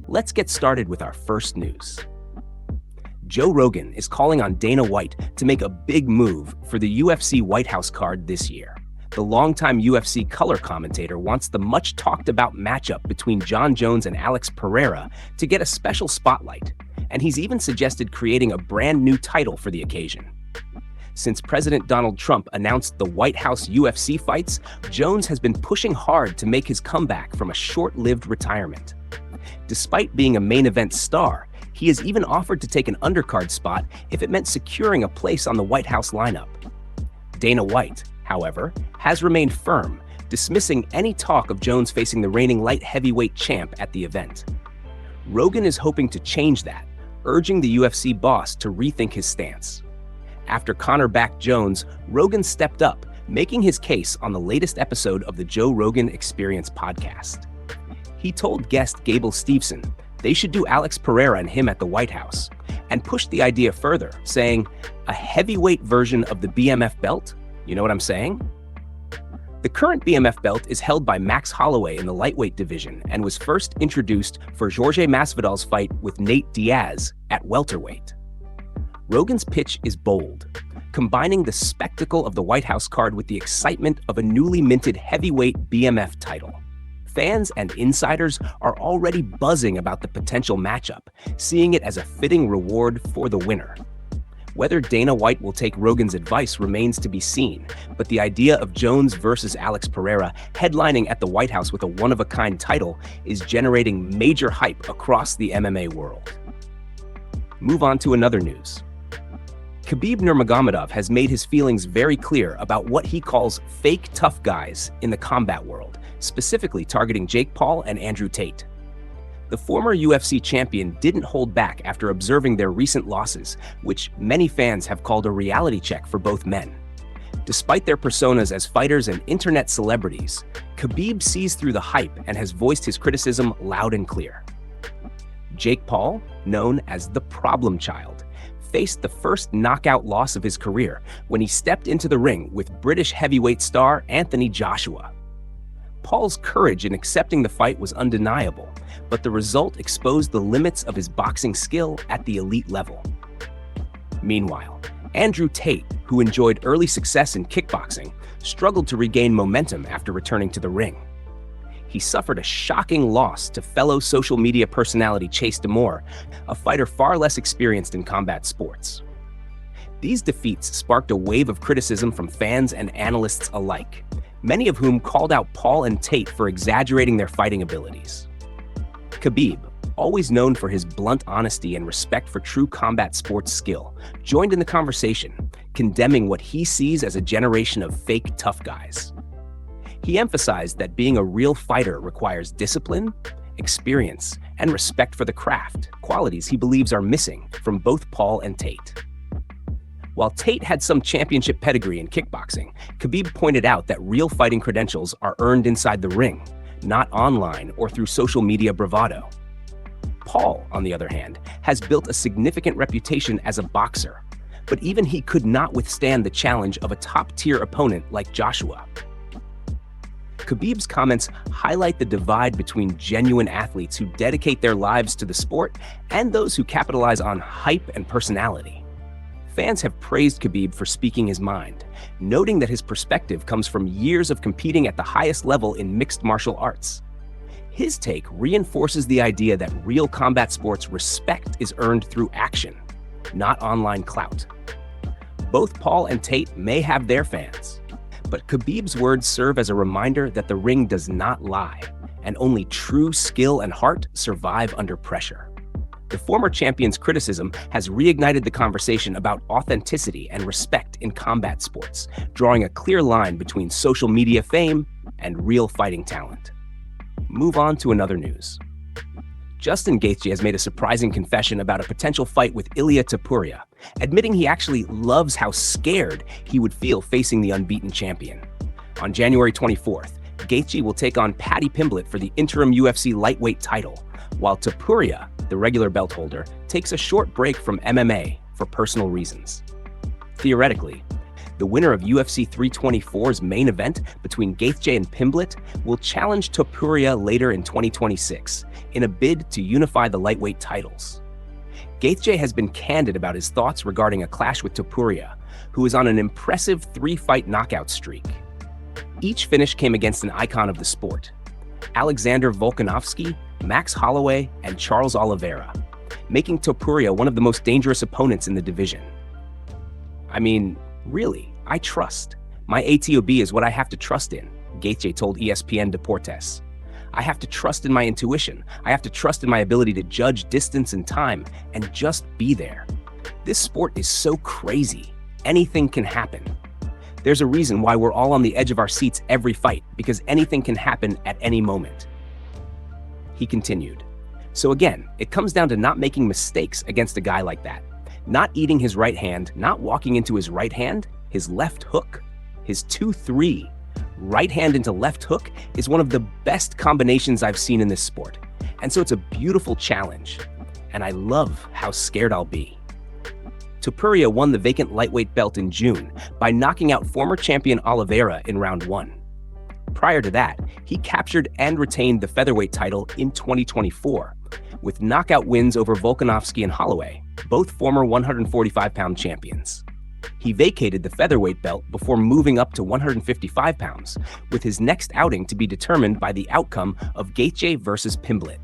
Let's get started with our first news. Joe Rogan is calling on Dana White to make a big move for the UFC White House card this year. The longtime UFC color commentator wants the much-talked-about matchup between Jon Jones and Alex Pereira to get a special spotlight, and he's even suggested creating a brand new title for the occasion. Since President Donald Trump announced the White House UFC fights, Jones has been pushing hard to make his comeback from a short-lived retirement. Despite being a main event star, he has even offered to take an undercard spot if it meant securing a place on the White House lineup. Dana White, however, has remained firm, dismissing any talk of Jones facing the reigning light heavyweight champ at the event. Rogan is hoping to change that, urging the UFC boss to rethink his stance. After Conor backed Jones, Rogan stepped up, making his case on the latest episode of the Joe Rogan Experience podcast. He told guest Gable Steveson they should do Alex Pereira and him at the White House, and pushed the idea further, saying, "A heavyweight version of the BMF belt? You know what I'm saying?" The current BMF belt is held by Max Holloway in the lightweight division and was first introduced for Jorge Masvidal's fight with Nate Diaz at welterweight. Rogan's pitch is bold, combining the spectacle of the White House card with the excitement of a newly minted heavyweight BMF title. Fans and insiders are already buzzing about the potential matchup, seeing it as a fitting reward for the winner. Whether Dana White will take Rogan's advice remains to be seen, but the idea of Jones versus Alex Pereira headlining at the White House with a one-of-a-kind title is generating major hype across the MMA world. Move on to another news. Khabib Nurmagomedov has made his feelings very clear about what he calls fake tough guys in the combat world, specifically targeting Jake Paul and Andrew Tate. The former UFC champion didn't hold back after observing their recent losses, which many fans have called a reality check for both men. Despite their personas as fighters and internet celebrities, Khabib sees through the hype and has voiced his criticism loud and clear. Jake Paul, known as the Problem Child, faced the first knockout loss of his career when he stepped into the ring with British heavyweight star Anthony Joshua. Paul's courage in accepting the fight was undeniable, but the result exposed the limits of his boxing skill at the elite level. Meanwhile, Andrew Tate, who enjoyed early success in kickboxing, struggled to regain momentum after returning to the ring. He suffered a shocking loss to fellow social media personality Chase Damore, a fighter far less experienced in combat sports. These defeats sparked a wave of criticism from fans and analysts alike, many of whom called out Paul and Tate for exaggerating their fighting abilities. Khabib, always known for his blunt honesty and respect for true combat sports skill, joined in the conversation, condemning what he sees as a generation of fake tough guys. He emphasized that being a real fighter requires discipline, experience, and respect for the craft, qualities he believes are missing from both Paul and Tate. While Tate had some championship pedigree in kickboxing, Khabib pointed out that real fighting credentials are earned inside the ring, not online or through social media bravado. Paul, on the other hand, has built a significant reputation as a boxer, but even he could not withstand the challenge of a top-tier opponent like Joshua. Khabib's comments highlight the divide between genuine athletes who dedicate their lives to the sport and those who capitalize on hype and personality. Fans have praised Khabib for speaking his mind, noting that his perspective comes from years of competing at the highest level in mixed martial arts. His take reinforces the idea that real combat sports respect is earned through action, not online clout. Both Paul and Tate may have their fans, but Khabib's words serve as a reminder that the ring does not lie, and only true skill and heart survive under pressure. The former champion's criticism has reignited the conversation about authenticity and respect in combat sports, drawing a clear line between social media fame and real fighting talent. Move on to another news. Justin Gaethje has made a surprising confession about a potential fight with Ilia Topuria, admitting he actually loves how scared he would feel facing the unbeaten champion. On January 24th, Gaethje will take on Paddy Pimblett for the interim UFC lightweight title, while Topuria, the regular belt holder, takes a short break from MMA for personal reasons. Theoretically, The winner of UFC 324's main event between Gaethje and Pimblett will challenge Topuria later in 2026 in a bid to unify the lightweight titles. Gaethje has been candid about his thoughts regarding a clash with Topuria, who is on an impressive 3-fight knockout streak. Each finish came against an icon of the sport: Alexander Volkanovski, Max Holloway, and Charles Oliveira, making Topuria one of the most dangerous opponents in the division. I mean, really, I trust. My ATOB is what I have to trust in, Gaethje told ESPN Deportes. I have to trust in my intuition. I have to trust in my ability to judge distance and time and just be there. This sport is so crazy. Anything can happen. There's a reason why we're all on the edge of our seats every fight, because anything can happen at any moment. He continued. So again, it comes down to not making mistakes against a guy like that. Not eating his right hand, not walking into his right hand, his left hook, his 2-3. Right hand into left hook is one of the best combinations I've seen in this sport. And so it's a beautiful challenge. And I love how scared I'll be. Topuria won the vacant lightweight belt in June by knocking out former champion Oliveira in round 1. Prior to that, he captured and retained the featherweight title in 2024, with knockout wins over Volkanovski and Holloway, both former 145-pound champions. He vacated the featherweight belt before moving up to 155 pounds, with his next outing to be determined by the outcome of Gaethje versus Pimblett.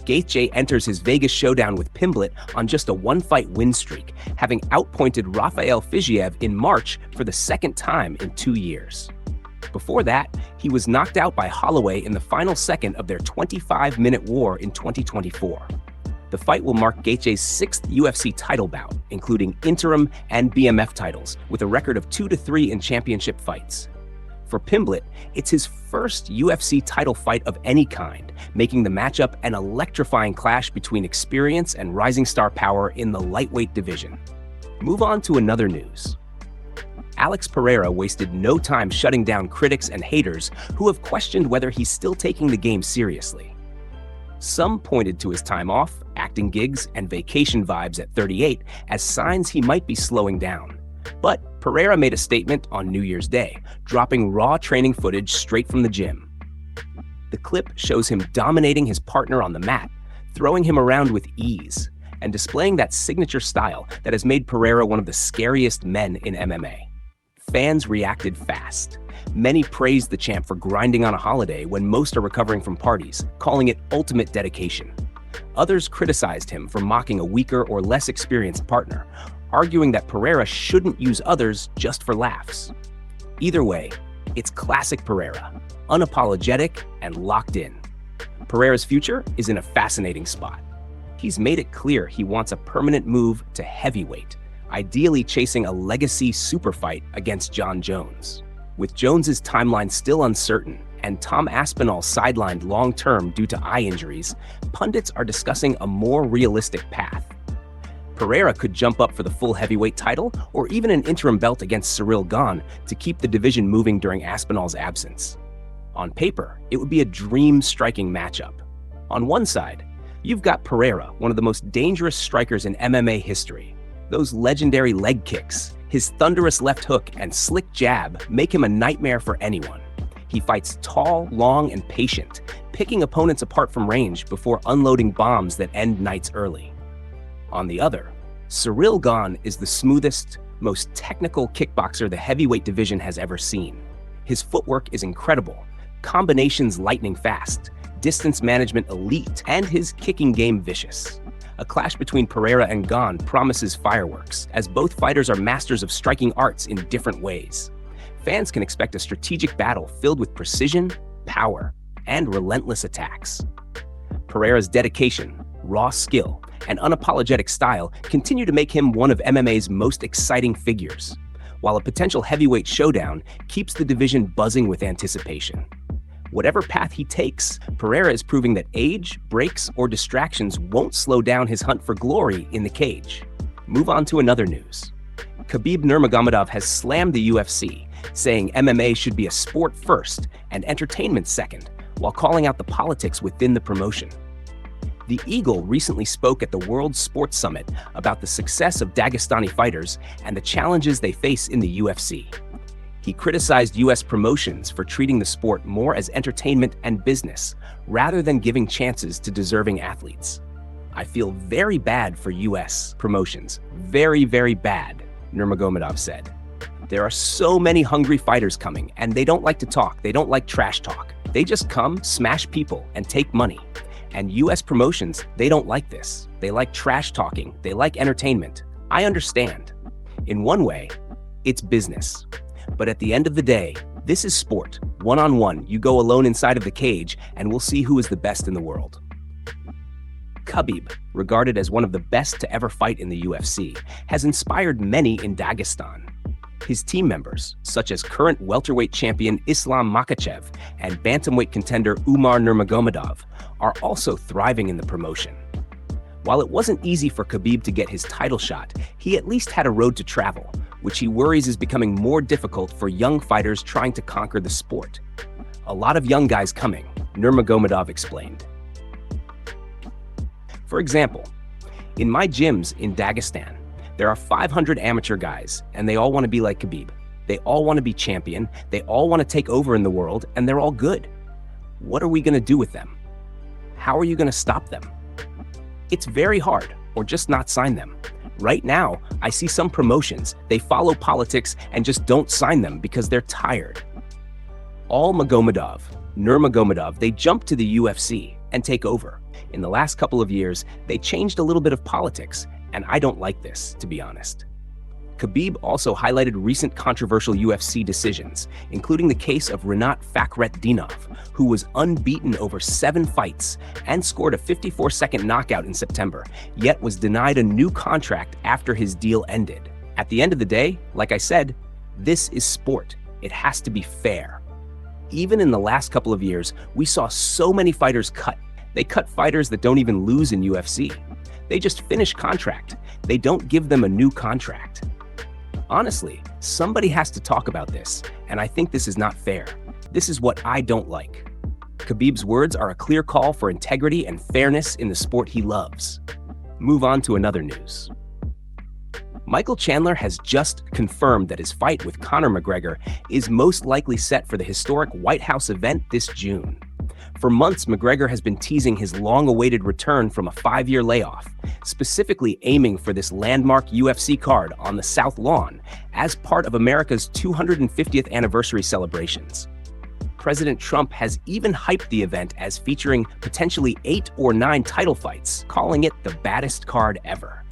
Gaethje enters his Vegas showdown with Pimblett on just a 1-fight win streak, having outpointed Rafael Fiziev in March for the second time in 2 years. Before that, he was knocked out by Holloway in the final second of their 25-minute war in 2024. The fight will mark Gaethje's 6th UFC title bout, including interim and BMF titles, with a record of 2-3 in championship fights. For Pimblett, it's his first UFC title fight of any kind, making the matchup an electrifying clash between experience and rising star power in the lightweight division. Move on to another news. Alex Pereira wasted no time shutting down critics and haters who have questioned whether he's still taking the game seriously. Some pointed to his time off, acting gigs, and vacation vibes at 38 as signs he might be slowing down. But Pereira made a statement on New Year's Day, dropping raw training footage straight from the gym. The clip shows him dominating his partner on the mat, throwing him around with ease, and displaying that signature style that has made Pereira one of the scariest men in MMA. Fans reacted fast. Many praised the champ for grinding on a holiday when most are recovering from parties, calling it ultimate dedication. Others criticized him for mocking a weaker or less experienced partner, arguing that Pereira shouldn't use others just for laughs. Either way, it's classic Pereira, unapologetic and locked in. Pereira's future is in a fascinating spot. He's made it clear he wants a permanent move to heavyweight, ideally chasing a legacy super fight against Jon Jones. With Jones's timeline still uncertain and Tom Aspinall sidelined long-term due to eye injuries, pundits are discussing a more realistic path. Pereira could jump up for the full heavyweight title or even an interim belt against Ciryl Gane to keep the division moving during Aspinall's absence. On paper, it would be a dream striking matchup. On one side, you've got Pereira, one of the most dangerous strikers in MMA history. Those legendary leg kicks, his thunderous left hook and slick jab make him a nightmare for anyone. He fights tall, long, and patient, picking opponents apart from range before unloading bombs that end nights early. On the other, Ciryl Gane is the smoothest, most technical kickboxer the heavyweight division has ever seen. His footwork is incredible, combinations lightning fast, distance management elite, and his kicking game vicious. A clash between Pereira and Gane promises fireworks, as both fighters are masters of striking arts in different ways. Fans can expect a strategic battle filled with precision, power, and relentless attacks. Pereira's dedication, raw skill, and unapologetic style continue to make him one of MMA's most exciting figures, while a potential heavyweight showdown keeps the division buzzing with anticipation. Whatever path he takes, Pereira is proving that age, breaks, or distractions won't slow down his hunt for glory in the cage. Move on to another news. Khabib Nurmagomedov has slammed the UFC, saying MMA should be a sport first and entertainment second, while calling out the politics within the promotion. The Eagle recently spoke at the World Sports Summit about the success of Dagestani fighters and the challenges they face in the UFC. He criticized U.S. promotions for treating the sport more as entertainment and business, rather than giving chances to deserving athletes. "I feel very bad for U.S. promotions. Very, very bad," Nurmagomedov said. "There are so many hungry fighters coming, and they don't like to talk. They don't like trash talk. They just come, smash people, and take money. And U.S. promotions, they don't like this. They like trash talking. They like entertainment. I understand. In one way, it's business. But at the end of the day, this is sport. One-on-one, you go alone inside of the cage, and we'll see who is the best in the world." Khabib, regarded as one of the best to ever fight in the UFC, has inspired many in Dagestan. His team members, such as current welterweight champion Islam Makhachev and bantamweight contender Umar Nurmagomedov, are also thriving in the promotion. While it wasn't easy for Khabib to get his title shot, he at least had a road to travel, which he worries is becoming more difficult for young fighters trying to conquer the sport. "A lot of young guys coming," Nurmagomedov explained. For example, in my gyms in Dagestan, there are 500 amateur guys, and they all want to be like Khabib. They all want to be champion, they all want to take over in the world, and they're all good. What are we going to do with them? How are you going to stop them? It's very hard, or just not sign them. Right now, I see some promotions, they follow politics and just don't sign them because they're tired. All Nurmagomedov, they jump to the UFC and take over. In the last couple of years, they changed a little bit of politics, and I don't like this, to be honest. Khabib also highlighted recent controversial UFC decisions, including the case of Rinat Fakhretdinov, who was unbeaten over 7 fights and scored a 54-second knockout in September, yet was denied a new contract after his deal ended. At the end of the day, like I said, this is sport. It has to be fair. Even in the last couple of years, we saw so many fighters cut. They cut fighters that don't even lose in UFC. They just finish contract. They don't give them a new contract. Honestly, somebody has to talk about this, and I think this is not fair. This is what I don't like. Khabib's words are a clear call for integrity and fairness in the sport he loves. Move on to another news. Michael Chandler has just confirmed that his fight with Conor McGregor is most likely set for the historic White House event this June. For months, McGregor has been teasing his long-awaited return from a 5-year layoff, specifically aiming for this landmark UFC card on the South Lawn as part of America's 250th anniversary celebrations. President Trump has even hyped the event as featuring potentially 8 or 9 title fights, calling it the baddest card ever.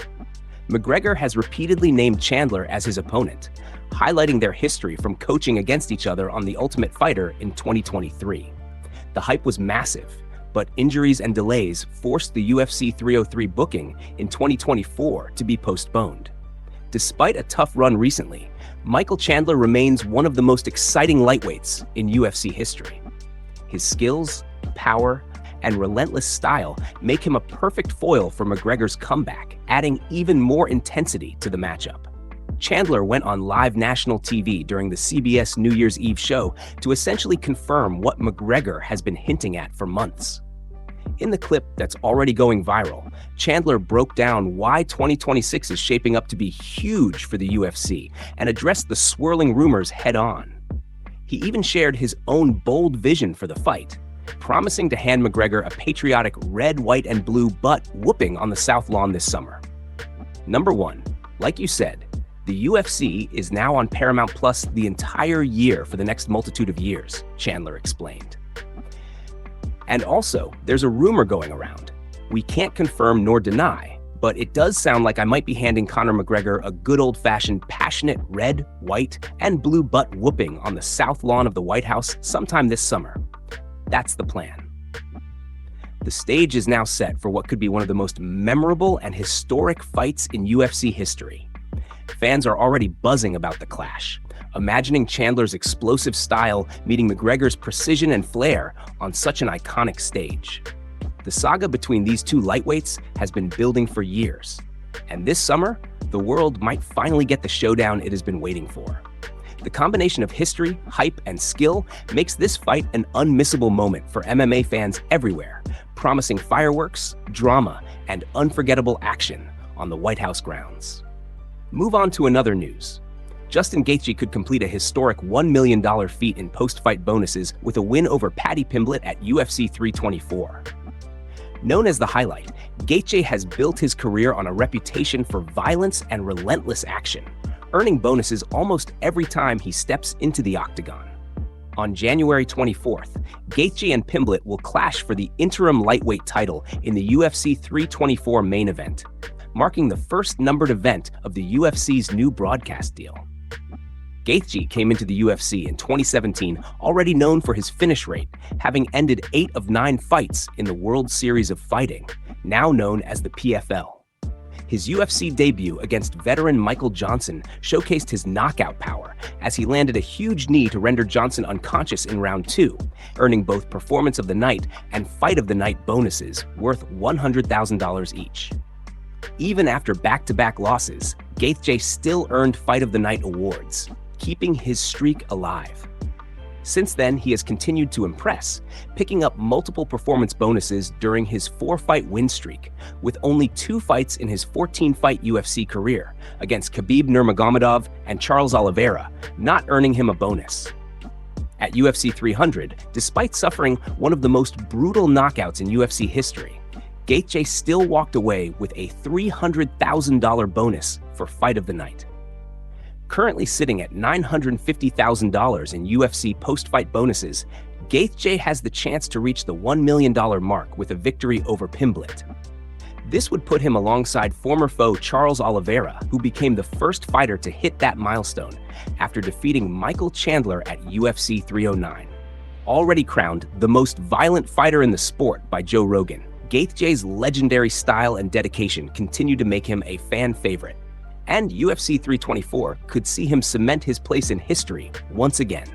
McGregor has repeatedly named Chandler as his opponent, highlighting their history from coaching against each other on The Ultimate Fighter in 2023. The hype was massive, but injuries and delays forced the UFC 303 booking in 2024 to be postponed. Despite a tough run recently, Michael Chandler remains one of the most exciting lightweights in UFC history. His skills, power, and relentless style make him a perfect foil for McGregor's comeback, adding even more intensity to the matchup. Chandler went on live national TV during the CBS New Year's Eve show to essentially confirm what McGregor has been hinting at for months. In the clip that's already going viral, Chandler broke down why 2026 is shaping up to be huge for the UFC and addressed the swirling rumors head-on. He even shared his own bold vision for the fight, promising to hand McGregor a patriotic red, white, and blue butt whooping on the South Lawn this summer. Number 1, like you said, the UFC is now on Paramount Plus the entire year for the next multitude of years, Chandler explained. And also, there's a rumor going around. We can't confirm nor deny, but it does sound like I might be handing Conor McGregor a good old-fashioned passionate red, white, and blue butt whooping on the South Lawn of the White House sometime this summer. That's the plan. The stage is now set for what could be one of the most memorable and historic fights in UFC history. Fans are already buzzing about the clash, imagining Chandler's explosive style meeting McGregor's precision and flair on such an iconic stage. The saga between these two lightweights has been building for years, and this summer, the world might finally get the showdown it has been waiting for. The combination of history, hype, and skill makes this fight an unmissable moment for MMA fans everywhere, promising fireworks, drama, and unforgettable action on the White House grounds. Move on to another news. Justin Gaethje could complete a historic $1 million feat in post-fight bonuses with a win over Paddy Pimblett at UFC 324. Known as the Highlight, Gaethje has built his career on a reputation for violence and relentless action, earning bonuses almost every time he steps into the octagon. On January 24th, Gaethje and Pimblett will clash for the interim lightweight title in the UFC 324 main event, marking the first numbered event of the UFC's new broadcast deal. Gaethje came into the UFC in 2017 already known for his finish rate, having ended 8 of 9 fights in the World Series of Fighting, now known as the PFL. His UFC debut against veteran Michael Johnson showcased his knockout power as he landed a huge knee to render Johnson unconscious in round 2, earning both Performance of the Night and Fight of the Night bonuses worth $100,000 each. Even after back-to-back losses, Gaethje still earned Fight of the Night awards, keeping his streak alive. Since then, he has continued to impress, picking up multiple performance bonuses during his 4-fight win streak, with only 2 fights in his 14-fight UFC career against Khabib Nurmagomedov and Charles Oliveira, not earning him a bonus. At UFC 300, despite suffering one of the most brutal knockouts in UFC history, Gaethje still walked away with a $300,000 bonus for Fight of the Night. Currently sitting at $950,000 in UFC post-fight bonuses, Gaethje has the chance to reach the $1 million mark with a victory over Pimblett. This would put him alongside former foe Charles Oliveira, who became the first fighter to hit that milestone after defeating Michael Chandler at UFC 309. Already crowned the most violent fighter in the sport by Joe Rogan, Gaethje's legendary style and dedication continue to make him a fan favorite, and UFC 324 could see him cement his place in history once again.